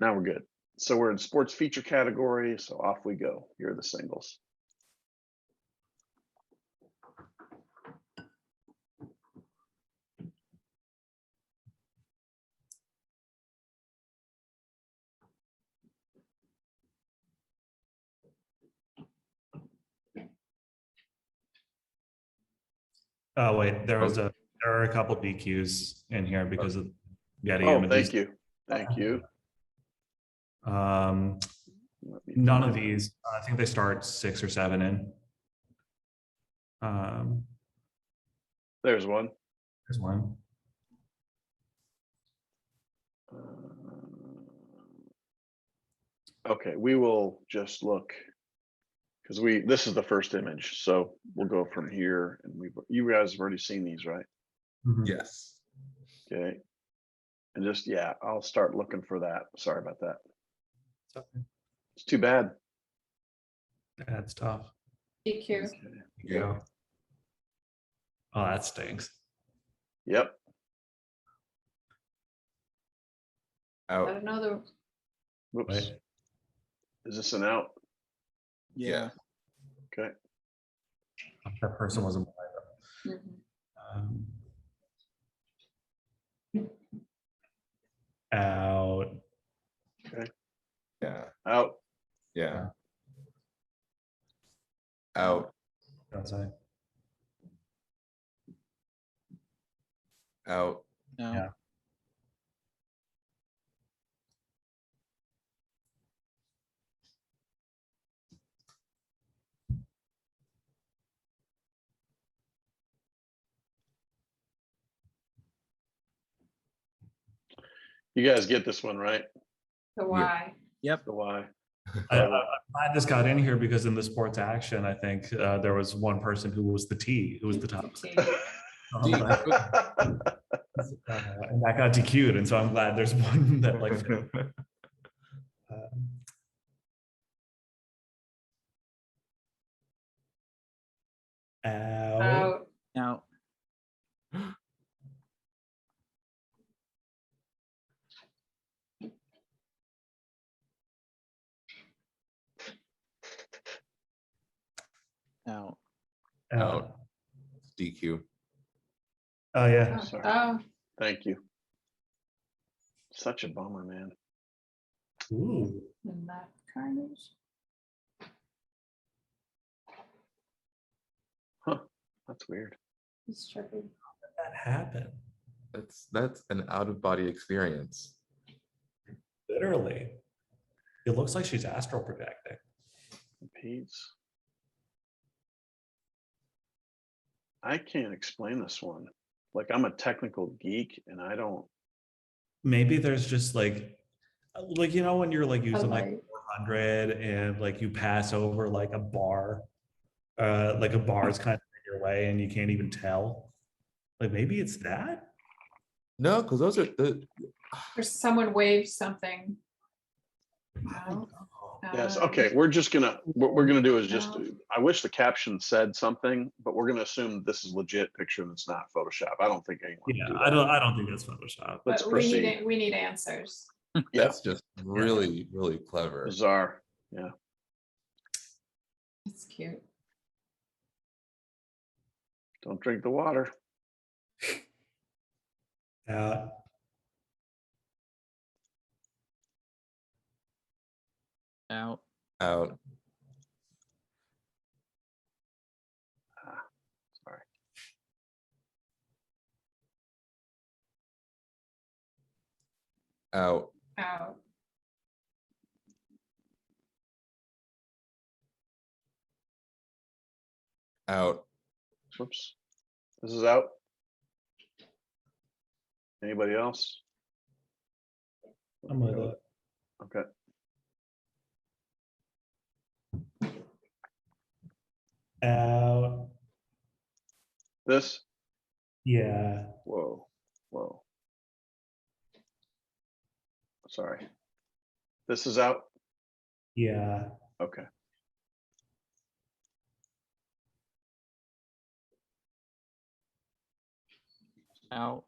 Now we're good. So we're in sports feature category. So off we go. Here are the singles. Oh wait, there are a couple DQs in here because of getting Oh, thank you. Thank you. None of these. I think they start 6 or 7 in. There's one. There's one. Okay, we will just look because this is the first image, so we'll go from here. And you guys have already seen these, right? Mhm. Yes. Okay, and just I'll start looking for that. Sorry about that. It's too bad. That's tough. DQ. Okay. Yeah. Oh, that stinks. Yep. I don't know the. Whoops. Wait. Is this an out? Yeah. Okay. That person wasn't. Out. Okay. Yeah. Out. Yeah. Out. Outside. Out. No. Yeah. You guys get this one, right? The why. Yep. The why. I'm glad this got in here because in the sports action, I think there was one person who was the T, who was the top. And that got DQ'd, and so I'm glad there's one that like. Out. Now, now, Out. DQ. Oh yeah. Sorry. Oh, Thank you. Such a bummer, man. Ooh. and that carnage. Huh. That's weird. It's trippy. That happened. That's an out-of-body experience. Literally. It looks like she's astral projecting. Pete's. I can't explain this one. Like, I'm a technical geek and I don't. Maybe there's just like you know when you're like using like light. 400 and like you pass over like a bar is kind of in your way and you can't even tell. Like maybe it's that. No, because those are Or someone waved something. No. Yes. Okay. What we're gonna do is just. No. I wish the caption said something, but we're gonna assume this is legit picture and it's not Photoshop. I don't think anyone. Yeah, would do I that. don't think that's Photoshop. Let's But proceed. we need answers. that's just really, really clever. Bizarre. Yeah. It's cute. Don't drink the water. Out. out, Out. Sorry. Out. Out. Out. Whoops. This is out. Anybody else? I'm with it. Okay. Out. This. Yeah. Whoa. Whoa. Sorry. This is out. Yeah. Okay. out,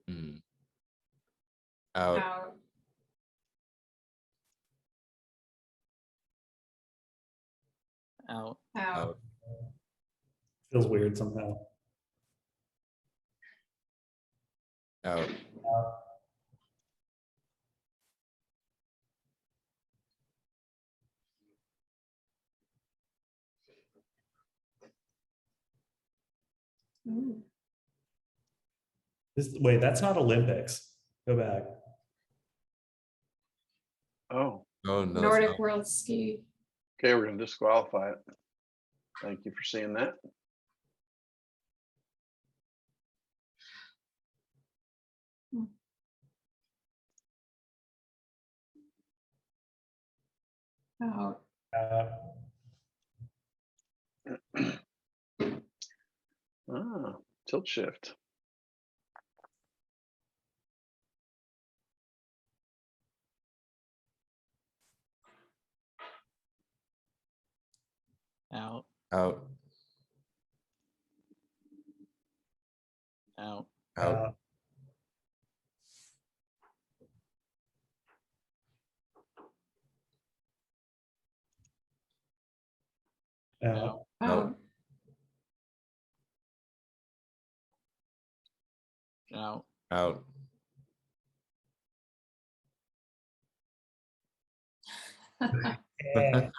Mm. Out. Out. Out. Out. Out. Feels weird somehow. Out. Ooh. Wait, that's not Olympics. Go back. Oh, Oh, no. it's Nordic not. World Ski. okay, we're gonna disqualify it. Thank you for seeing that. Out. Uh, Ah, tilt shift. Out. Out. Out. Out. uh, Out. Out. Out. Out. yeah.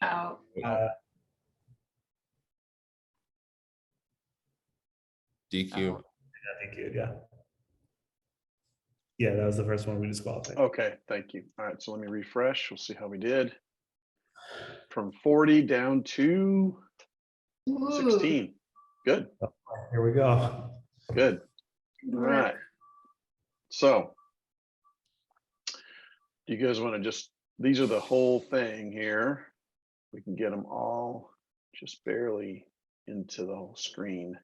Out. Out. DQ. Out. Thank you. Yeah. Yeah, that was the first one we disqualified. Okay, thank you. All right, so let me refresh. We'll see how we did. From 40 down to Ooh. 16. Good, Here we go. good. Good All work. right. So do you guys want to just, these are the whole thing here. We can get them all just barely into the whole screen.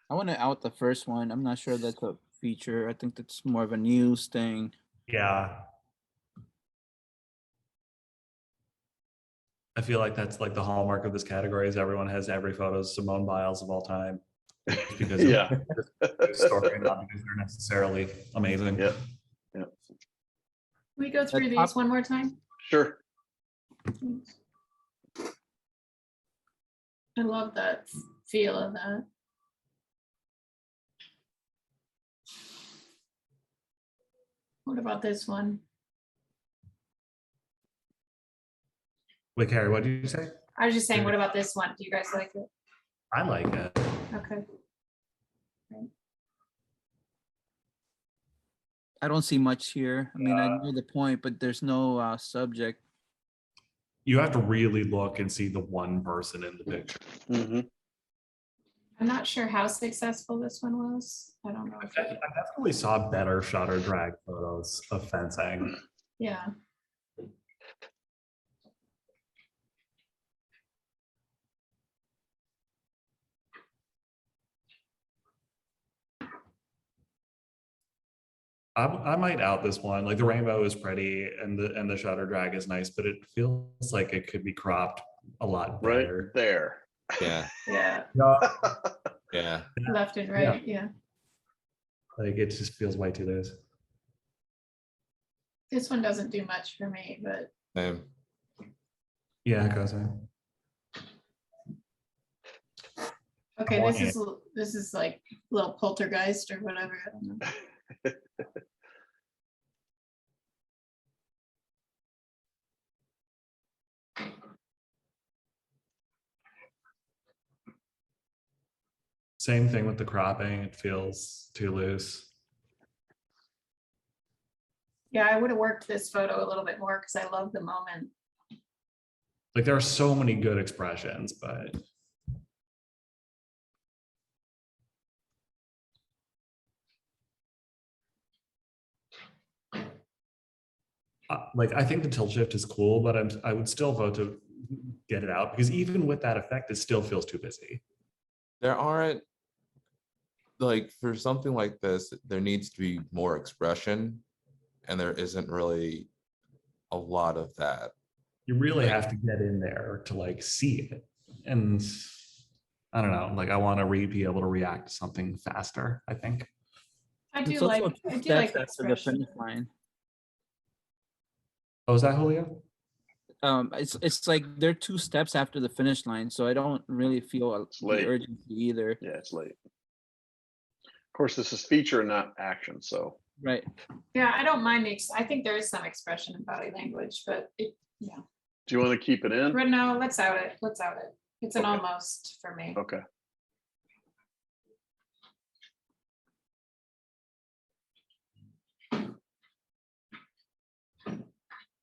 I want to out the first one. I'm not sure that's a feature. I think that's more of a news thing. Yeah. I feel like that's like the hallmark of this category is everyone has every photo of Simone Biles of all time. Just because Yeah. of the story, not because they're necessarily amazing. Yeah. Can we go through top- these one more time? Sure. Thanks. I love that feel of that. What about this one? Wait, Carrie, what did you say? I was just saying, what about this one? Do you guys like it? I like it. Okay. I don't see much here. I mean, I know the point, but there's no subject. You have to really look and see the one person in the picture. Mhm. I'm not sure how successful this one was. I don't know. I If it, definitely saw better shutter drag photos of fencing. yeah. I might out this one. Like the rainbow is pretty and the shutter drag is nice, but it feels like it could be cropped a lot Right better. there. Yeah. Yeah. Yeah. Left and right. Yeah. Like it just feels way too loose. This one doesn't do much for me, but Same. Yeah, it goes in. okay, Oh, this is like little poltergeist or whatever. I don't know. Same thing with the cropping. It feels too loose. Yeah, I would have worked this photo a little bit more because I love the moment. Like there are so many good expressions, but like I think the tilt shift is cool, but I would still vote to get it out because even with that effect, it still feels too busy. There aren't, like, for something like this, there needs to be more expression, and there isn't really a lot of that. You really have to get in there to like see it, and I don't know, like I want to be able to react to something faster, I think. I do It's like, also I two do like steps the after the expression. finish line. Oh, is that Julio? It's like they're 2 steps after the finish line, so I don't really feel It's the late. urgency either. Yeah, it's late. Of course, this is feature, not action. So Right. Yeah, I don't mind I think there is some expression in body language, but yeah. do you want to keep it in? But no, let's out it. Let's out it. It's an Okay. almost for me. Okay.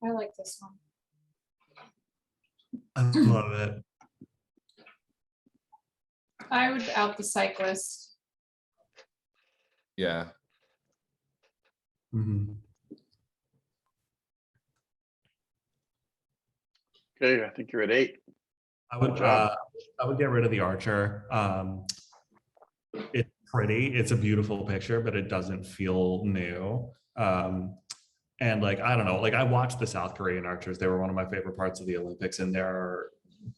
I like this one. I love it. I would out the cyclist. Yeah. Mhm. Okay, I think you're at 8. I would Good job. I would get rid of the archer. It's pretty, it's a beautiful picture, but it doesn't feel new. And like, I don't know, like I watched the South Korean archers. They were one of my favorite parts of the Olympics, and there are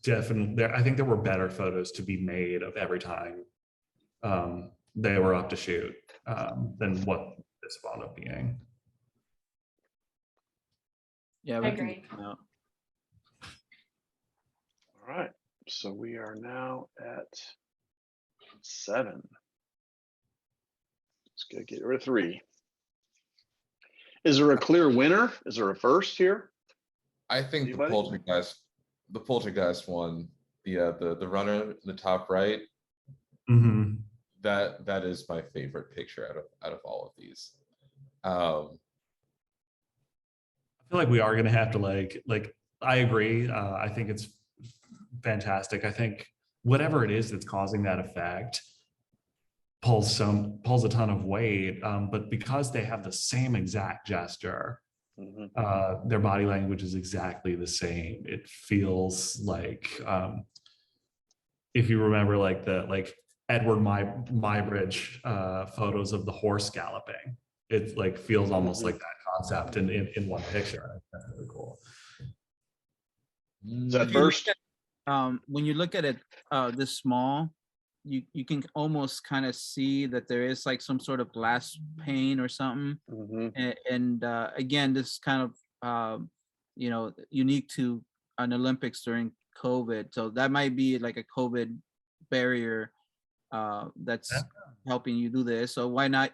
definitely I think there were better photos to be made of every time they were up to shoot than what this wound up being. Yeah, I we can agree. get them out. All right. So we are now at 7. Let's go get rid of 3. Is there a clear winner? Is there a first here? I think Anybody? the poltergeist one, the runner in the top right, Mhm. that is my favorite picture out of all of these. I feel like we are going to have to like I agree. I think it's fantastic. I think whatever it is that's causing that effect pulls a ton of weight. But because they have the same exact gesture, Mhm. their body language is exactly the same. It feels like if you remember like Edward Muybridge photos of the horse galloping, it like feels almost like that concept in one picture. That's really cool. Is that If you look first? when you look at it this small, you can almost kind of see that there is like some sort of glass pane or something. Mhm. And again, this is kind of unique to an Olympics during COVID, so that might be like a COVID barrier that's helping you do this. So why not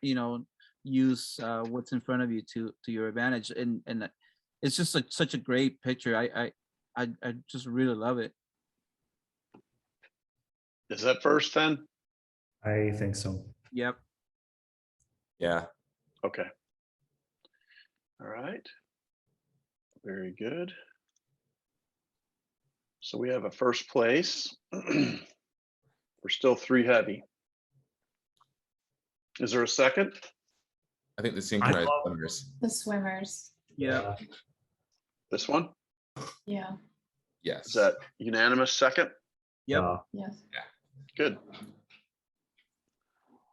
use what's in front of you to your advantage? And it's just such a great picture. I just really love it. Is that first then? I think so. Yep. Yeah. Okay. All right. Very good. So we have a first place. We're still 3 heavy. Is there a second? I think the synchronized love- swimmers. The swimmers. Yeah. This one? Yeah. Yes. Is that unanimous second? Yep. Yes. Good.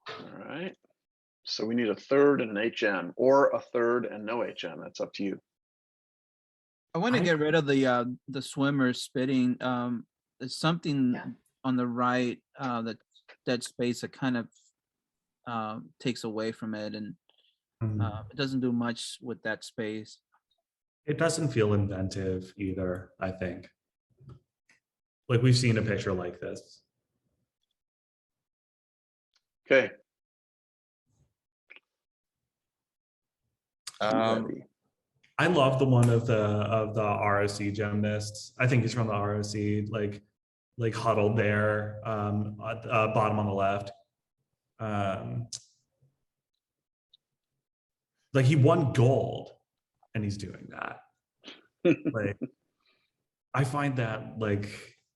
All right. So we need a third and an HM, or a third and no HM. That's up to you. I want to I- get rid of the swimmer spitting. There's something Yeah. on the right that space that kind of takes away from it, and it doesn't do much with that space. It doesn't feel inventive either, I think. Like we've seen a picture like this. Okay. Um, I love the one of the ROC gymnasts. I think he's from the ROC, like huddled there, at the bottom on the left. Like he won gold, and he's doing that. Like I find that like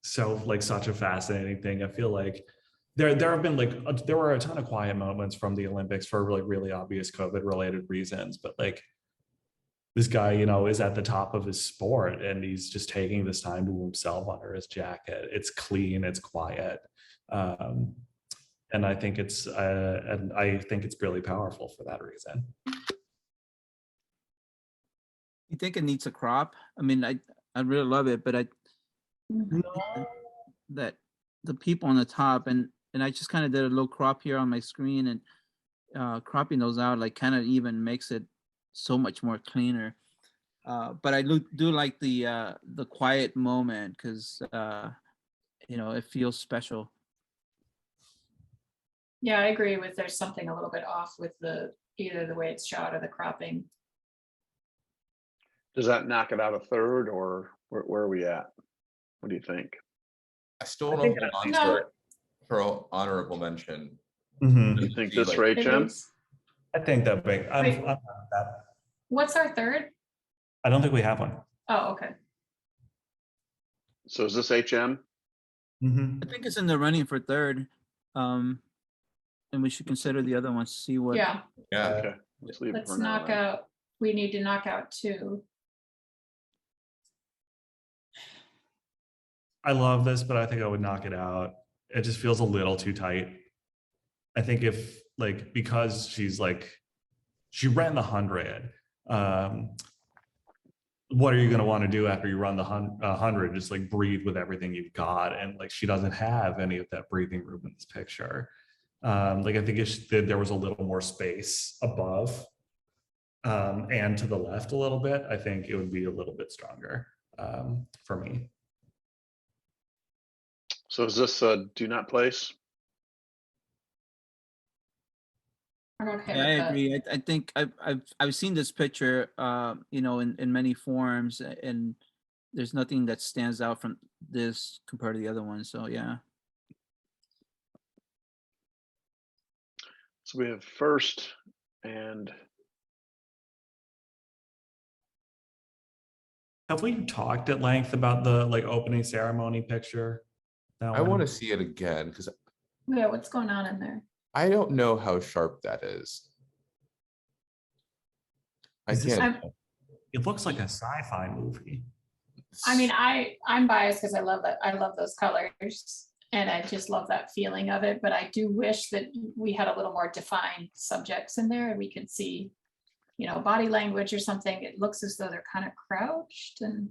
such a fascinating thing. I feel like there have been there were a ton of quiet moments from the Olympics for really obvious COVID related reasons, but like this guy, is at the top of his sport, and he's just taking this time to himself under his jacket. It's clean, it's quiet, and I think it's really powerful for that reason. You think it needs a crop? I mean, I really love it, but I Mhm. that the people on the top, and I just kind of did a little crop here on my screen, and cropping those out like kind of even makes it so much more cleaner. But I do like the quiet moment because you know, it feels special. Yeah, I agree with there's something a little bit off with either the way it's shot or the cropping. Does that knock it out a third, or where are we at? What do you think? I still I don't think know it- No. for honorable mention. Mhm. You think See, this like, for It HM? is. I think that big. I'm Wait. fine with that. What's our third? I don't think we have one. Oh, okay. So is this HM? Mhm. I think it's in the running for third, and we should consider the other ones. See what. Yeah, Yeah, Okay, let's leave it let's for now knock then. out, we need to knock out 2. I love this, but I think I would knock it out. It just feels a little too tight. I think if like because she's like she ran the 100. What are you going to want to do after you run the 100? Just like breathe with everything you've got, and like she doesn't have any of that breathing room in this picture. Like I think if there was a little more space above and to the left a little bit, I think it would be a little bit stronger for me. So is this a do not place? I'm okay Yeah, I with that. agree. I think I've seen this picture, you know, in many forms, and there's nothing that stands out from this compared to the other one. So yeah. So we have first and Have we talked at length about the like opening ceremony picture? That I want to one? see it again because Yeah, what's going on in there? I don't know how sharp that is. I Is this- can't. It looks like a sci-fi movie. I mean, I'm biased because I love that. I love those colors and I just love that feeling of it. But I do wish that we had a little more defined subjects in there and we could see, you know, body language or something. It looks as though they're kind of crouched and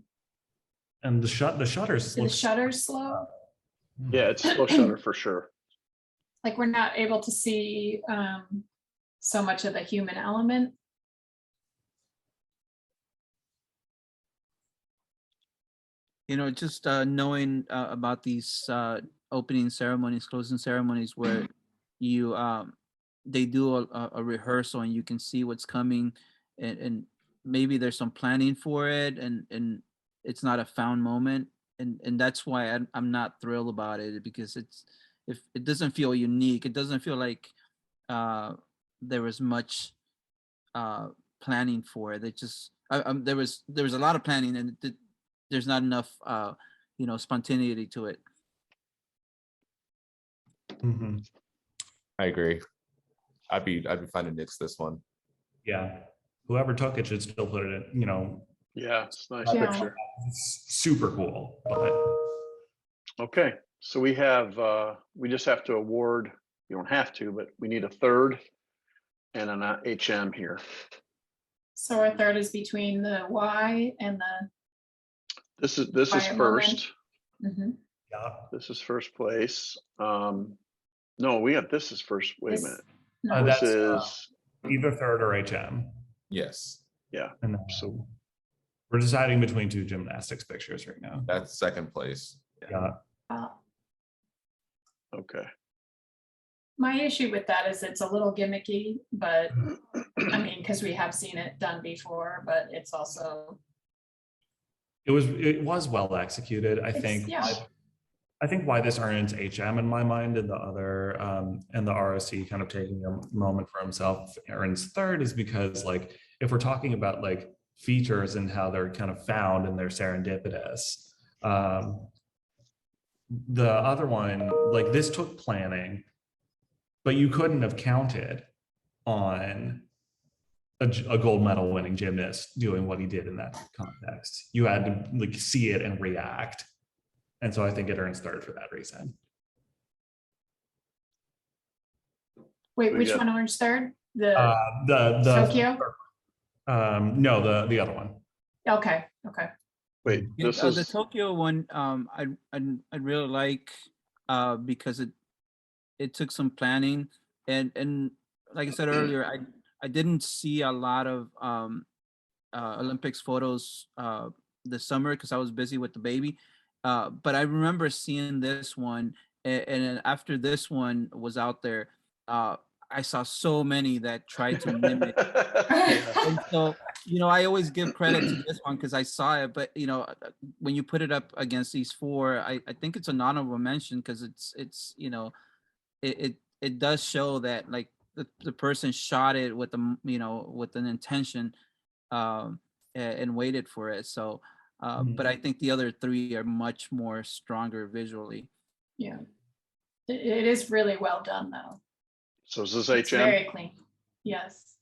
And the shutters the look shutters slow. yeah, it's slow shutter for sure. Like we're not able to see so much of the human element. You know, just knowing about these opening ceremonies, closing ceremonies, where you they do a rehearsal and you can see what's coming, and maybe there's some planning for it, and it's not a found moment, and that's why I'm not thrilled about it, because if it doesn't feel unique, it doesn't feel like there was much planning for it. It just there was a lot of planning, and there's not enough you know, spontaneity to it. Mhm. I agree. I'd be fine to nix this one. Yeah. Whoever took it should still put it in, you know, Yeah, it's a nice Yeah. picture. it's super cool. But Okay, so we have, we just have to award, you don't have to, but we need a third and an HM here. So our third is between the Y and the, This is Quiet moment. first. mhm. yeah, This is first place. No, we have, this is first, wait a This- minute. no, This that's, is, either third or HM. Yes, And so we're deciding between two gymnastics pictures right now. that's second place. Yeah. uh, okay. my issue with that is it's a little gimmicky, but I mean, because we have seen it done before, but it's also, It was well executed. I It's- think. yeah. I think why this earns HM in my mind, and the other and the ROC kind of taking a moment for himself earns third, is because like if we're talking about like features and how they're kind of found and they're serendipitous, the other one, like this took planning, but you couldn't have counted on a gold medal winning gymnast doing what he did in that context. You had to like see it and react. And so I think it earns third for that reason. wait, We which got- one earns third? The The Tokyo? no, the other one. Okay, okay. Wait, Yeah, this the is, Tokyo one, I'd really like because it took some planning, and like I said earlier, I didn't see a lot of Olympics photos this summer because I was busy with the baby. But I remember seeing this one, and then after this one was out there, I saw so many that tried to mimic. And so, I always give credit to this one because I saw it. But when you put it up against these four, I think it's an honorable mention because it does show that like the person shot it with with an intention, and waited for it. So, but I think the other three are much more stronger visually. Yeah. It is really well done though. So is this It's HM? very clean. Yes.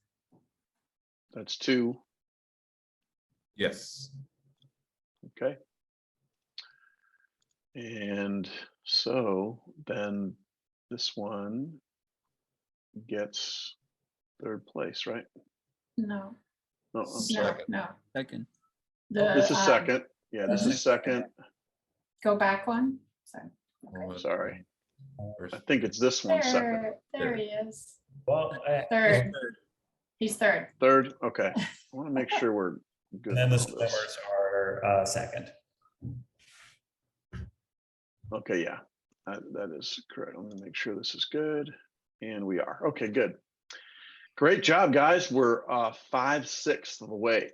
That's 2. Yes. Okay. And so then this one gets 3rd place, right? No, No, I'm no, sorry. no. Second. This is The, 2nd. Yeah, this is 2nd. Go back one. Sorry. Well, Sorry. first- I think it's this one 2nd. There he is. Well, Third. He's third. 3rd. Okay. I want to make sure we're good. and then the with all this. swimmers are second. Okay, yeah, that is correct. I'm gonna make sure this is good. And we are. Okay, good. Great job, guys. We're 5/6 of the way.